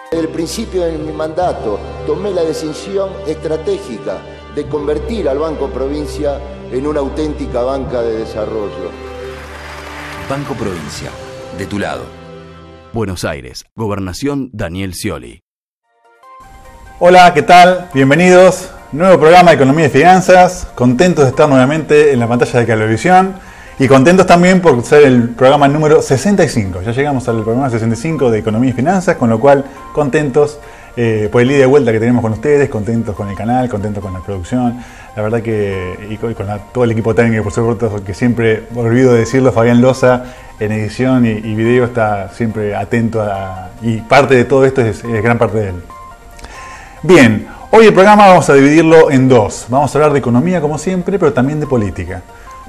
Desde el principio de mi mandato tomé la decisión estratégica de convertir al Banco Provincia en una auténtica banca de desarrollo. Banco Provincia, de tu lado. Buenos Aires, Gobernación Daniel Scioli. Hola, ¿qué tal? Bienvenidos. Nuevo programa de Economía y Finanzas. Contentos de estar nuevamente en la pantalla de Cablevisión. Y contentos también por ser el programa número 65. Ya llegamos al programa 65 de Economía y Finanzas, con lo cual contentos por el ida y vuelta que tenemos con ustedes, contentos con el canal, contentos con la producción. La verdad que, y con todo el equipo técnico, por supuesto, que siempre, olvido de decirlo, Fabián Loza, en edición y video está siempre atento y parte de todo esto es gran parte de él. Bien, hoy el programa vamos a dividirlo en dos. Vamos a hablar de economía como siempre, pero también de política.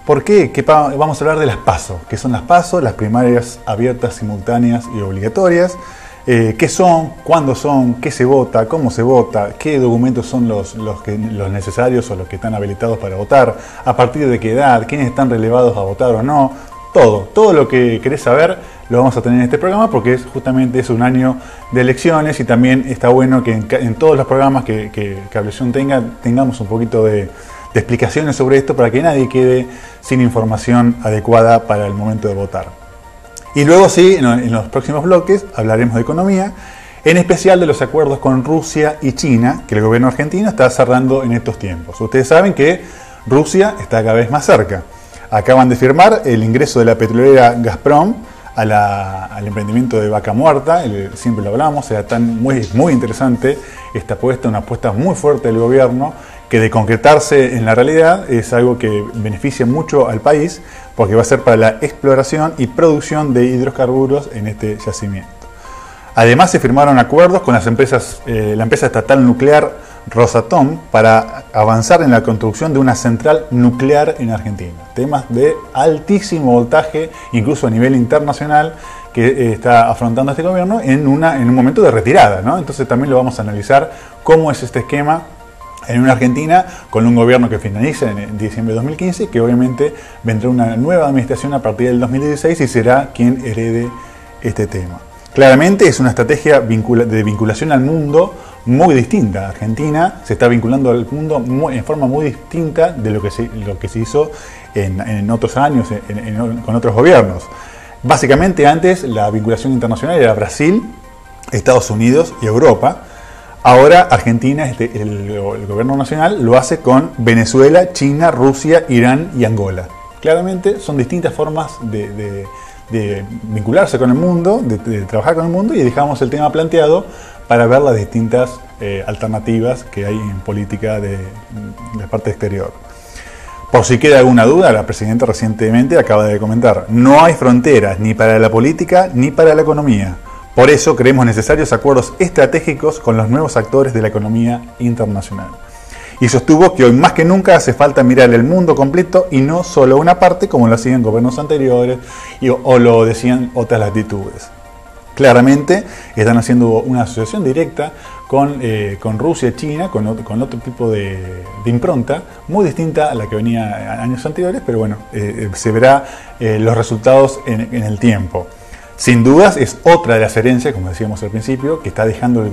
¿Por qué? Vamos a hablar de las PASO. ¿Qué son las PASO? Las primarias abiertas, simultáneas y obligatorias. ¿Qué son? ¿Cuándo son? ¿Qué se vota? ¿Cómo se vota? ¿Qué documentos son los necesarios o los que están habilitados para votar? ¿A partir de qué edad? ¿Quiénes están relevados a votar o no? Todo lo que querés saber lo vamos a tener en este programa porque justamente es un año de elecciones y también está bueno que en todos los programas que Cablevisión tengamos un poquito de explicaciones sobre esto para que nadie quede sin información adecuada para el momento de votar. Y luego sí, en los próximos bloques hablaremos de economía, en especial de los acuerdos con Rusia y China que el gobierno argentino está cerrando en estos tiempos. Ustedes saben que Rusia está cada vez más cerca. Acaban de firmar el ingreso de la petrolera Gazprom al emprendimiento de Vaca Muerta, siempre lo hablamos, era muy interesante esta apuesta, una apuesta muy fuerte del gobierno, que de concretarse en la realidad es algo que beneficia mucho al país, porque va a ser para la exploración y producción de hidrocarburos en este yacimiento. Además se firmaron acuerdos con la empresa estatal nuclear Rosatom para avanzar en la construcción de una central nuclear en Argentina. Temas de altísimo voltaje, incluso a nivel internacional, que está afrontando este gobierno en un momento de retirada, ¿no? Entonces también lo vamos a analizar cómo es este esquema en una Argentina con un gobierno que finaliza en diciembre de 2015, que obviamente vendrá una nueva administración a partir del 2016 y será quien herede este tema. Claramente es una estrategia de vinculación al mundo muy distinta. Argentina se está vinculando al mundo en forma muy distinta de lo que se hizo en otros años, con otros gobiernos. Básicamente antes la vinculación internacional era Brasil, Estados Unidos y Europa. Ahora Argentina, el gobierno nacional, lo hace con Venezuela, China, Rusia, Irán y Angola. Claramente son distintas formas de vincularse con el mundo, de trabajar con el mundo, y dejamos el tema planteado para ver las distintas alternativas que hay en política de la parte exterior. Por si queda alguna duda, la presidenta recientemente acaba de comentar: no hay fronteras ni para la política ni para la economía. Por eso creemos necesarios acuerdos estratégicos con los nuevos actores de la economía internacional. Y sostuvo que hoy más que nunca hace falta mirar el mundo completo y no solo una parte, como lo hacían gobiernos anteriores o lo decían otras latitudes. Claramente están haciendo una asociación directa con Rusia y China, con otro tipo de impronta, muy distinta a la que venía años anteriores, pero bueno, se verá los resultados en el tiempo. Sin dudas es otra de las herencias, como decíamos al principio, que está dejando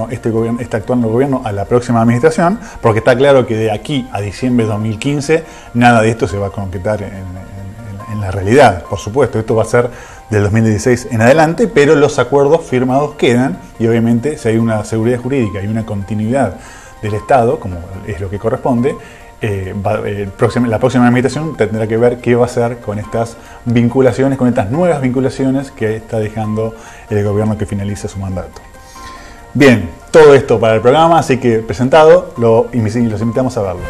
este actual gobierno a la próxima administración, porque está claro que de aquí a diciembre de 2015 nada de esto se va a concretar en la realidad. Por supuesto, esto va a ser del 2016 en adelante, pero los acuerdos firmados quedan y obviamente si hay una seguridad jurídica y una continuidad del Estado, como es lo que corresponde, la próxima administración tendrá que ver qué va a hacer con estas vinculaciones, con estas nuevas vinculaciones que está dejando el gobierno que finaliza su mandato. Bien, todo esto para el programa, así que presentado, los invitamos a verlo.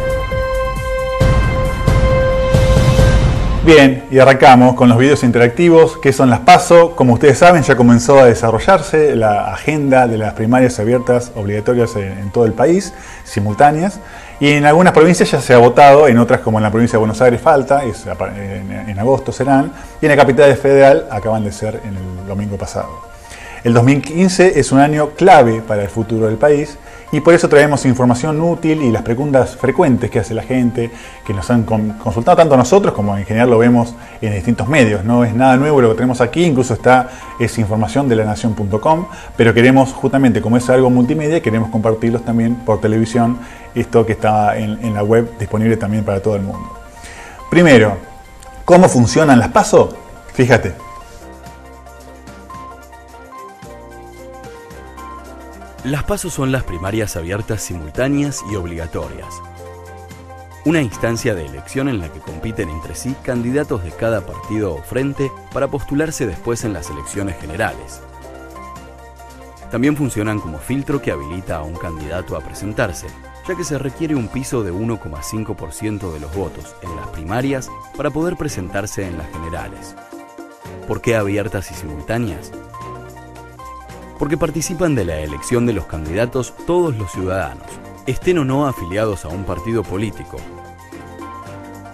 Bien, y arrancamos con los videos interactivos. ¿Qué son las PASO? Como ustedes saben, ya comenzó a desarrollarse la agenda de las primarias abiertas obligatorias en todo el país, simultáneas. Y en algunas provincias ya se ha votado, en otras como en la provincia de Buenos Aires falta, en agosto serán, y en la capital federal acaban de ser el domingo pasado. El 2015 es un año clave para el futuro del país Y por eso traemos información útil y las preguntas frecuentes que hace la gente, que nos han consultado tanto a nosotros como en general lo vemos en distintos medios. No es nada nuevo lo que tenemos aquí, incluso es información de lanación.com, pero queremos justamente, como es algo multimedia, queremos compartirlos también por televisión, esto que está en la web disponible también para todo el mundo. Primero, ¿cómo funcionan las PASO? Fíjate. Las PASO son las primarias abiertas simultáneas y obligatorias. Una instancia de elección en la que compiten entre sí candidatos de cada partido o frente para postularse después en las elecciones generales. También funcionan como filtro que habilita a un candidato a presentarse, ya que se requiere un piso de 1,5% de los votos en las primarias para poder presentarse en las generales. ¿Por qué abiertas y simultáneas? Porque participan de la elección de los candidatos todos los ciudadanos, estén o no afiliados a un partido político,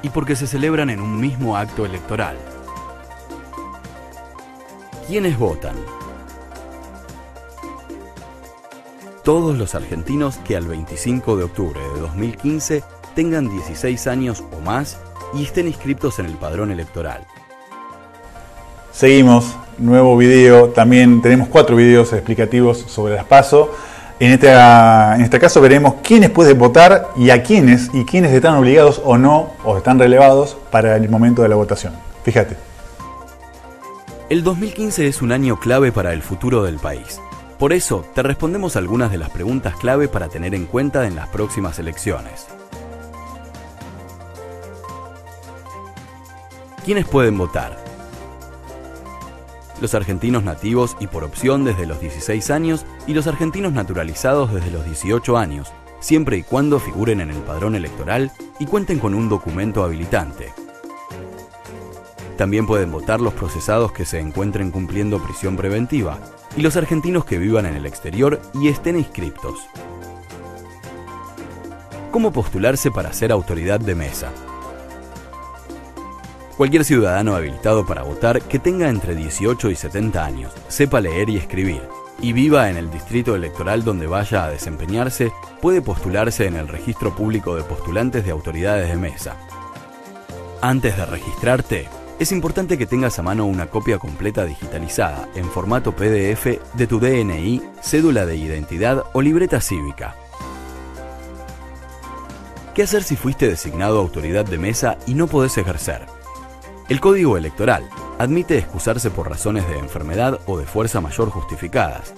y porque se celebran en un mismo acto electoral. ¿Quiénes votan? Todos los argentinos que al 25 de octubre de 2015 tengan 16 años o más y estén inscritos en el padrón electoral. Seguimos, nuevo video, también tenemos 4 videos explicativos sobre las PASO. En este caso veremos quiénes pueden votar y a quiénes están obligados o no, o están relevados para el momento de la votación. Fíjate. El 2015 es un año clave para el futuro del país. Por eso, te respondemos algunas de las preguntas clave para tener en cuenta en las próximas elecciones. ¿Quiénes pueden votar? Los argentinos nativos y por opción desde los 16 años y los argentinos naturalizados desde los 18 años, siempre y cuando figuren en el padrón electoral y cuenten con un documento habilitante. También pueden votar los procesados que se encuentren cumpliendo prisión preventiva y los argentinos que vivan en el exterior y estén inscriptos. ¿Cómo postularse para ser autoridad de mesa? Cualquier ciudadano habilitado para votar que tenga entre 18 y 70 años, sepa leer y escribir, y viva en el distrito electoral donde vaya a desempeñarse, puede postularse en el Registro Público de Postulantes de Autoridades de Mesa. Antes de registrarte, es importante que tengas a mano una copia completa digitalizada en formato PDF de tu DNI, cédula de identidad o libreta cívica. ¿Qué hacer si fuiste designado autoridad de mesa y no podés ejercer? El Código Electoral admite excusarse por razones de enfermedad o de fuerza mayor justificadas.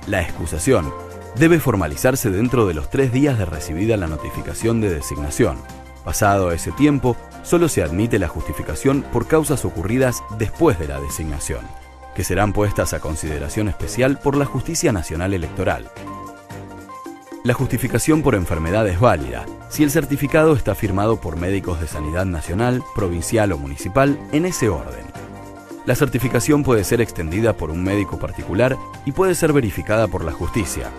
La excusación debe formalizarse dentro de los 3 días de recibida la notificación de designación. Pasado ese tiempo, solo se admite la justificación por causas ocurridas después de la designación, que serán puestas a consideración especial por la Justicia Nacional Electoral. La justificación por enfermedad es válida si el certificado está firmado por médicos de sanidad nacional, provincial o municipal en ese orden. La certificación puede ser extendida por un médico particular y puede ser verificada por la justicia.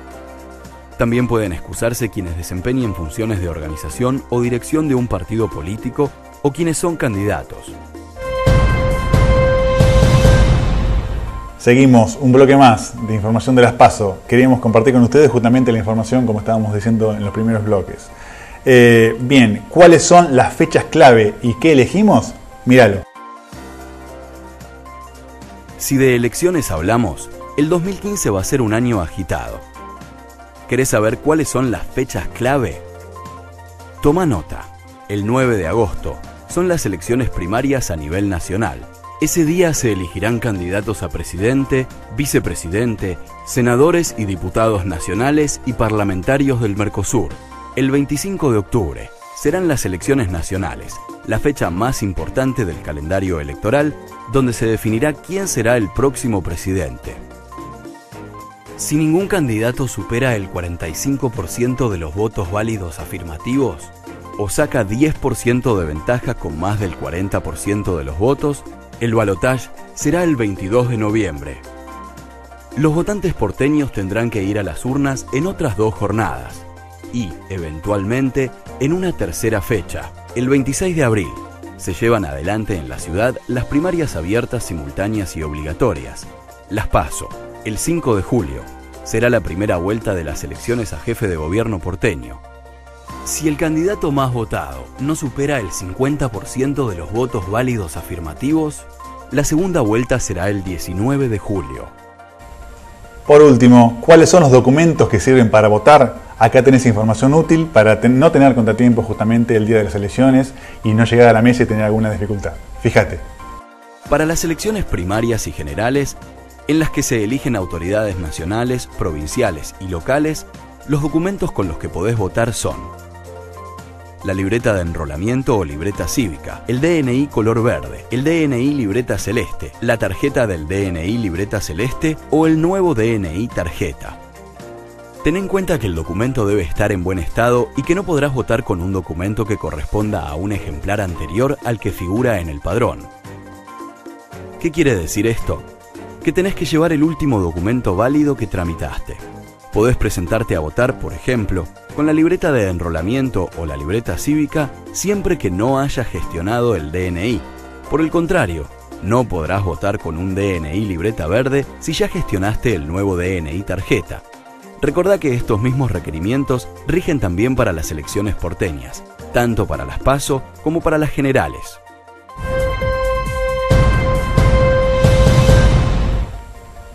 También pueden excusarse quienes desempeñen funciones de organización o dirección de un partido político o quienes son candidatos. Seguimos, un bloque más de información de las PASO. Queríamos compartir con ustedes justamente la información como estábamos diciendo en los primeros bloques. Bien, ¿cuáles son las fechas clave y qué elegimos? Míralo. Si de elecciones hablamos, el 2015 va a ser un año agitado. ¿Querés saber cuáles son las fechas clave? Toma nota. El 9 de agosto son las elecciones primarias a nivel nacional. Ese día se elegirán candidatos a presidente, vicepresidente, senadores y diputados nacionales y parlamentarios del Mercosur. El 25 de octubre serán las elecciones nacionales, la fecha más importante del calendario electoral, donde se definirá quién será el próximo presidente. Si ningún candidato supera el 45% de los votos válidos afirmativos, o saca 10% de ventaja con más del 40% de los votos, el balotaje será el 22 de noviembre. Los votantes porteños tendrán que ir a las urnas en otras 2 jornadas y, eventualmente, en una tercera fecha, el 26 de abril. Se llevan adelante en la ciudad las primarias abiertas, simultáneas y obligatorias. Las PASO, el 5 de julio, será la primera vuelta de las elecciones a jefe de gobierno porteño. Si el candidato más votado no supera el 50% de los votos válidos afirmativos, la segunda vuelta será el 19 de julio. Por último, ¿cuáles son los documentos que sirven para votar? Acá tenés información útil para no tener contratiempo justamente el día de las elecciones y no llegar a la mesa y tener alguna dificultad. Fíjate. Para las elecciones primarias y generales, en las que se eligen autoridades nacionales, provinciales y locales, los documentos con los que podés votar son la libreta de enrolamiento o libreta cívica, el DNI color verde, el DNI libreta celeste, la tarjeta del DNI libreta celeste o el nuevo DNI tarjeta. Ten en cuenta que el documento debe estar en buen estado y que no podrás votar con un documento que corresponda a un ejemplar anterior al que figura en el padrón. ¿Qué quiere decir esto? Que tenés que llevar el último documento válido que tramitaste. Podés presentarte a votar, por ejemplo, con la libreta de enrolamiento o la libreta cívica siempre que no hayas gestionado el DNI. Por el contrario, no podrás votar con un DNI libreta verde si ya gestionaste el nuevo DNI tarjeta. Recordá que estos mismos requerimientos rigen también para las elecciones porteñas, tanto para las PASO como para las generales.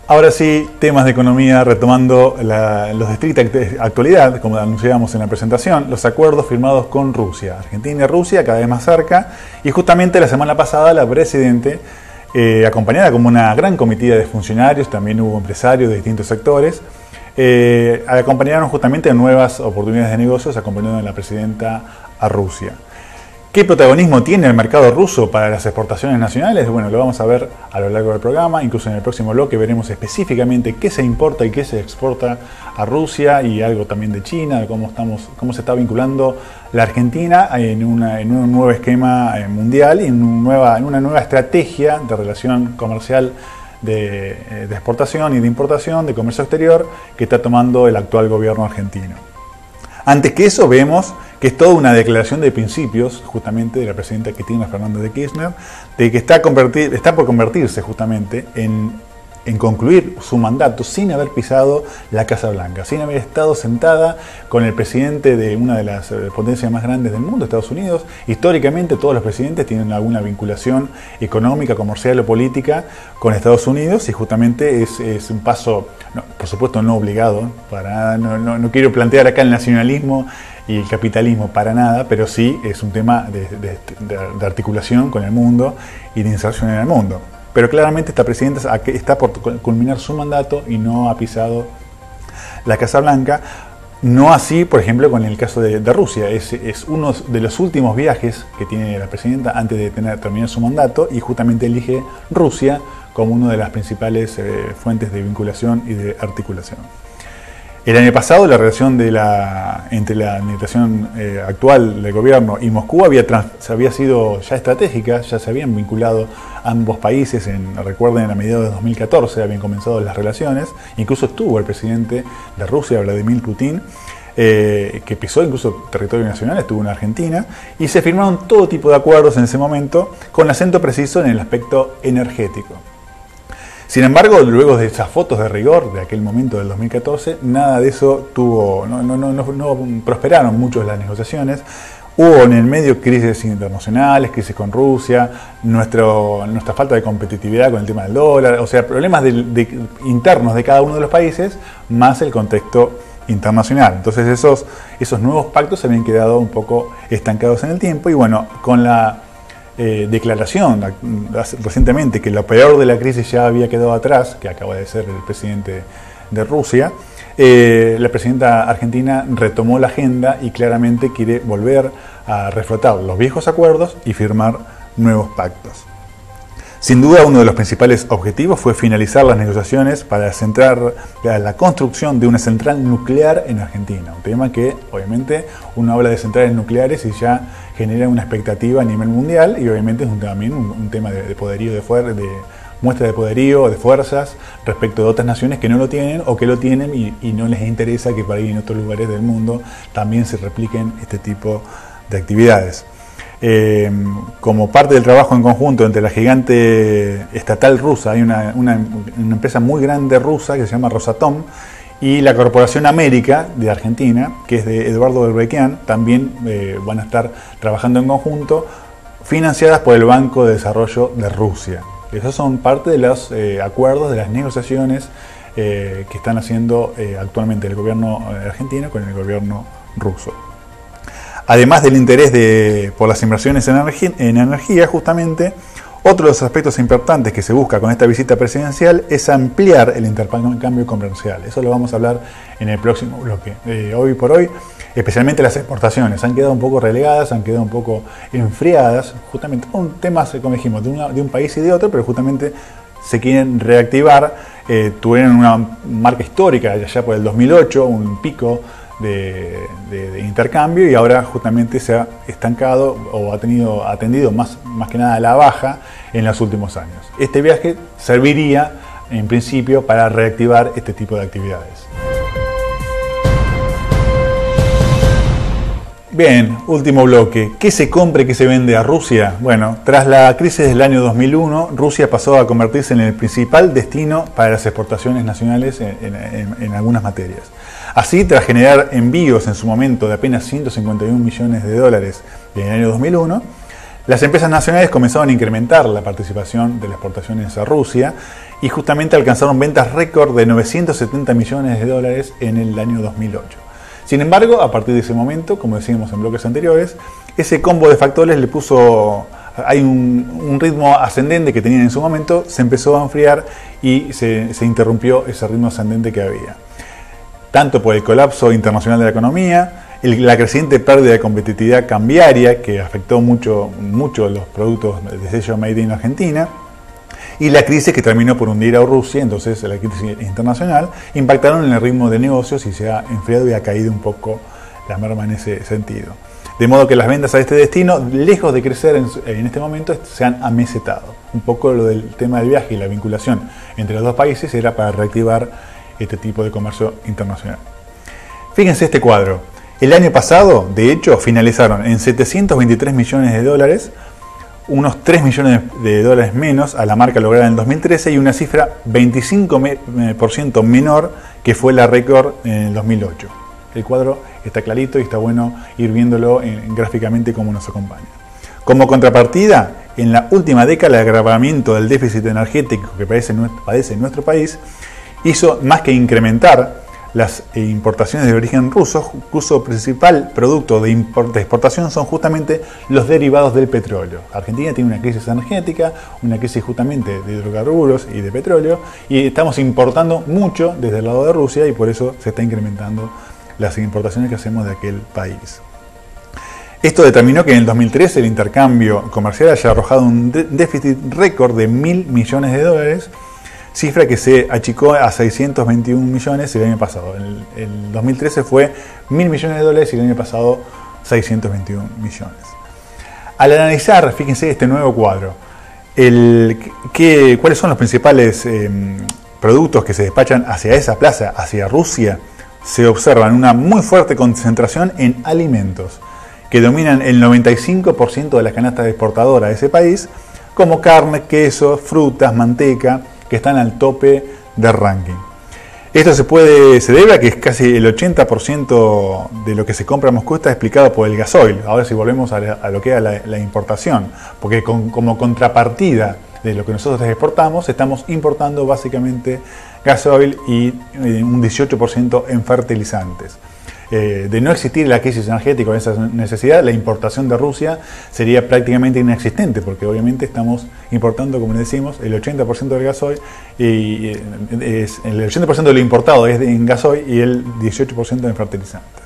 Ahora sí, temas de economía, retomando los de estricta actualidad, como anunciábamos en la presentación, los acuerdos firmados con Rusia. Argentina y Rusia cada vez más cerca, y justamente la semana pasada la Presidente, acompañada como una gran comitiva de funcionarios, también hubo empresarios de distintos sectores, acompañaron justamente a nuevas oportunidades de negocios, acompañando a la Presidenta a Rusia. ¿Qué protagonismo tiene el mercado ruso para las exportaciones nacionales? Bueno, lo vamos a ver a lo largo del programa, incluso en el próximo bloque veremos específicamente qué se importa y qué se exporta a Rusia y algo también de China, de cómo se está vinculando la Argentina en un nuevo esquema mundial y en una nueva estrategia de relación comercial de exportación y de importación, de comercio exterior, que está tomando el actual gobierno argentino. Antes que eso vemos que es toda una declaración de principios justamente de la presidenta Cristina Fernández de Kirchner, de que está por convertirse justamente en concluir su mandato sin haber pisado la Casa Blanca, sin haber estado sentada con el presidente de una de las potencias más grandes del mundo, Estados Unidos. Históricamente todos los presidentes tienen alguna vinculación económica, comercial o política con Estados Unidos y justamente es un paso, por supuesto no obligado, para nada, no quiero plantear acá el nacionalismo y el capitalismo para nada, pero sí es un tema de articulación con el mundo y de inserción en el mundo. Pero claramente esta presidenta está por culminar su mandato y no ha pisado la Casa Blanca. No así, por ejemplo, con el caso de Rusia. Es uno de los últimos viajes que tiene la presidenta antes de terminar su mandato y justamente elige Rusia como una de las principales fuentes de vinculación y de articulación. El año pasado la relación entre la administración actual del gobierno y Moscú había sido ya estratégica, ya se habían vinculado ambos países, recuerden, a mediados de 2014 habían comenzado las relaciones, incluso estuvo el presidente de Rusia, Vladimir Putin, que pisó incluso territorio nacional, estuvo en Argentina, y se firmaron todo tipo de acuerdos en ese momento, con acento preciso en el aspecto energético. Sin embargo, luego de esas fotos de rigor de aquel momento del 2014, nada de eso no prosperaron mucho las negociaciones. Hubo en el medio crisis internacionales, crisis con Rusia, nuestra falta de competitividad con el tema del dólar, o sea, problemas internos de cada uno de los países, más el contexto internacional. Entonces esos nuevos pactos se habían quedado un poco estancados en el tiempo y bueno, con la declaración recientemente que lo peor de la crisis ya había quedado atrás, que acaba de ser el presidente de Rusia, la presidenta argentina retomó la agenda y claramente quiere volver a reflotar los viejos acuerdos y firmar nuevos pactos. Sin duda, uno de los principales objetivos fue finalizar las negociaciones para centrar la construcción de una central nuclear en Argentina. Un tema que, obviamente, uno habla de centrales nucleares y ya genera una expectativa a nivel mundial y obviamente es también un tema de poderío, de muestra de poderío, de fuerzas respecto de otras naciones que no lo tienen o que lo tienen y no les interesa que por ahí en otros lugares del mundo también se repliquen este tipo de actividades. Como parte del trabajo en conjunto entre la gigante estatal rusa, hay una empresa muy grande rusa que se llama Rosatom y la Corporación América de Argentina, que es de Eduardo Belbequian, también van a estar trabajando en conjunto, financiadas por el Banco de Desarrollo de Rusia. Esos son parte de los acuerdos, de las negociaciones que están haciendo actualmente el gobierno argentino con el gobierno ruso. Además del interés por las inversiones en energía, justamente, otro de los aspectos importantes que se busca con esta visita presidencial es ampliar el intercambio comercial. Eso lo vamos a hablar en el próximo bloque. Hoy por hoy, especialmente las exportaciones, han quedado un poco relegadas, han quedado un poco enfriadas, justamente un tema, como dijimos, de un país y de otro, pero justamente se quieren reactivar. Tuvieron una marca histórica allá por el 2008, un pico de intercambio, y ahora justamente se ha estancado o ha atendido más que nada a la baja en los últimos años. Este viaje serviría en principio para reactivar este tipo de actividades. Bien, último bloque. ¿Qué se compra y qué se vende a Rusia? Bueno, tras la crisis del año 2001, Rusia pasó a convertirse en el principal destino para las exportaciones nacionales en algunas materias. Así, tras generar envíos en su momento de apenas 151 millones de dólares en el año 2001, las empresas nacionales comenzaron a incrementar la participación de las exportaciones a Rusia y justamente alcanzaron ventas récord de 970 millones de dólares en el año 2008. Sin embargo, a partir de ese momento, como decíamos en bloques anteriores, ese combo de factores le puso... Hay un ritmo ascendente que tenían en su momento, se empezó a enfriar y se interrumpió ese ritmo ascendente que había. Tanto por el colapso internacional de la economía, la creciente pérdida de competitividad cambiaria que afectó mucho los productos de sello Made in Argentina, y la crisis que terminó por hundir a Rusia, entonces la crisis internacional, impactaron en el ritmo de negocios y se ha enfriado y ha caído un poco la merma en ese sentido. De modo que las ventas a este destino, lejos de crecer en este momento, se han amesetado. Un poco lo del tema del viaje y la vinculación entre los dos países era para reactivar este tipo de comercio internacional. Fíjense este cuadro. El año pasado, de hecho, finalizaron en 723 millones de dólares, unos 3 millones de dólares menos a la marca lograda en el 2013 y una cifra 25% menor que fue la récord en el 2008. El cuadro está clarito y está bueno ir viéndolo gráficamente como nos acompaña. Como contrapartida, en la última década el agravamiento del déficit energético que padece nuestro país hizo más que incrementar las importaciones de origen ruso, cuyo principal producto de exportación son justamente los derivados del petróleo. Argentina tiene una crisis energética, una crisis justamente de hidrocarburos y de petróleo, y estamos importando mucho desde el lado de Rusia y por eso se está incrementando las importaciones que hacemos de aquel país. Esto determinó que en el 2013 el intercambio comercial haya arrojado un déficit récord de 1.000 millones de dólares, cifra que se achicó a 621 millones el año pasado. El 2013 fue 1.000 millones de dólares y el año pasado 621 millones. Al analizar, fíjense este nuevo cuadro, cuáles son los principales productos que se despachan hacia esa plaza, hacia Rusia, se observan una muy fuerte concentración en alimentos, que dominan el 95% de las canastas exportadoras de ese país, como carne, queso, frutas, manteca, que están al tope del ranking. Esto se debe a que es casi el 80% de lo que se compra en Moscú está explicado por el gasoil. Ahora si volvemos a lo que era la importación, porque como contrapartida de lo que nosotros exportamos, estamos importando básicamente gasoil y un 18% en fertilizantes. De no existir la crisis energética o esa necesidad, la importación de Rusia sería prácticamente inexistente, porque obviamente estamos importando, como decimos, el 80% del gasoil, y el 80% de lo importado es en gasoil y el 18% en fertilizantes.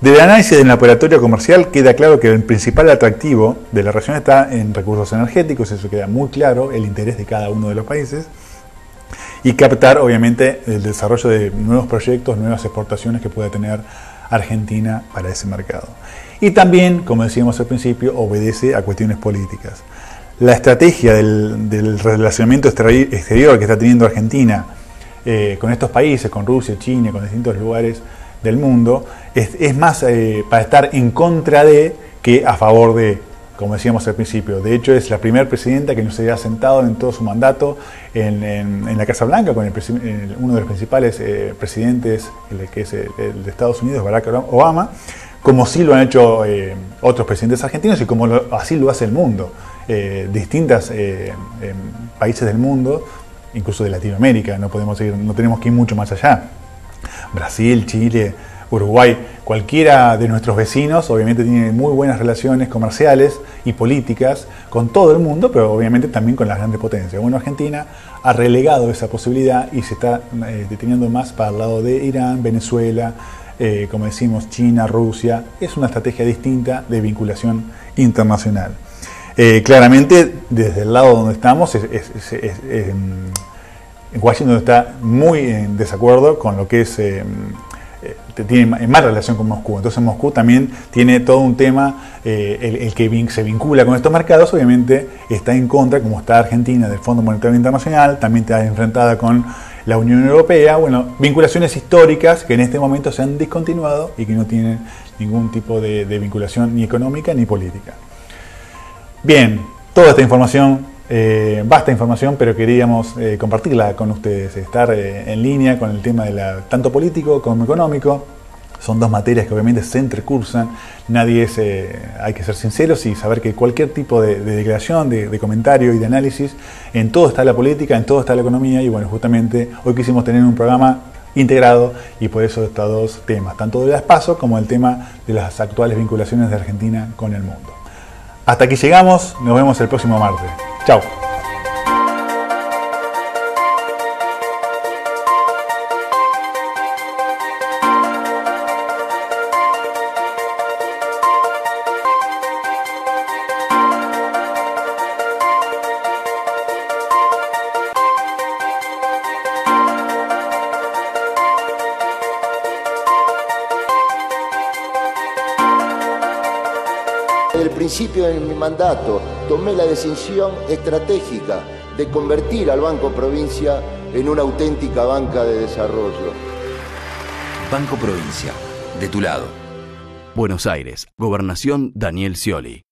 Del análisis del laboratorio comercial queda claro que el principal atractivo de la región está en recursos energéticos, eso queda muy claro, el interés de cada uno de los países, y captar obviamente el desarrollo de nuevos proyectos, nuevas exportaciones que pueda tener Argentina para ese mercado. Y también, como decíamos al principio, obedece a cuestiones políticas. La estrategia del relacionamiento exterior que está teniendo Argentina con estos países, con Rusia, China, con distintos lugares del mundo, es más para estar en contra de que a favor de como decíamos al principio. De hecho, es la primera presidenta que no se había sentado en todo su mandato en la Casa Blanca con uno de los principales presidentes, que es el de Estados Unidos, Barack Obama, como sí lo han hecho otros presidentes argentinos y como así lo hace el mundo. Distintos países del mundo, incluso de Latinoamérica, no tenemos que ir mucho más allá. Brasil, Chile, Uruguay, cualquiera de nuestros vecinos obviamente tiene muy buenas relaciones comerciales y políticas con todo el mundo, pero obviamente también con las grandes potencias. Bueno, Argentina ha relegado esa posibilidad y se está deteniendo más para el lado de Irán, Venezuela, como decimos, China, Rusia. Es una estrategia distinta de vinculación internacional. Claramente, desde el lado donde estamos, Washington está muy en desacuerdo con lo que es... tiene más relación con Moscú. Entonces Moscú también tiene todo un tema, el que se vincula con estos mercados, obviamente está en contra, como está Argentina, del Fondo Monetario Internacional, también está enfrentada con la Unión Europea. Bueno, vinculaciones históricas que en este momento se han discontinuado y que no tienen ningún tipo de vinculación ni económica ni política. Bien, toda esta información, vasta información, pero queríamos compartirla con ustedes, estar en línea con el tema de tanto político como económico. Son dos materias que obviamente se entrecursan. Hay que ser sinceros y saber que cualquier tipo de declaración, de comentario y de análisis, en todo está la política, en todo está la economía. Y bueno, justamente hoy quisimos tener un programa integrado y por eso estos dos temas, tanto de las PASO como el tema de las actuales vinculaciones de Argentina con el mundo. Hasta aquí llegamos, nos vemos el próximo martes. Chao. Desde el principio de mi mandato tomé la decisión estratégica de convertir al Banco Provincia en una auténtica banca de desarrollo. Banco Provincia, de tu lado. Buenos Aires, Gobernación Daniel Scioli.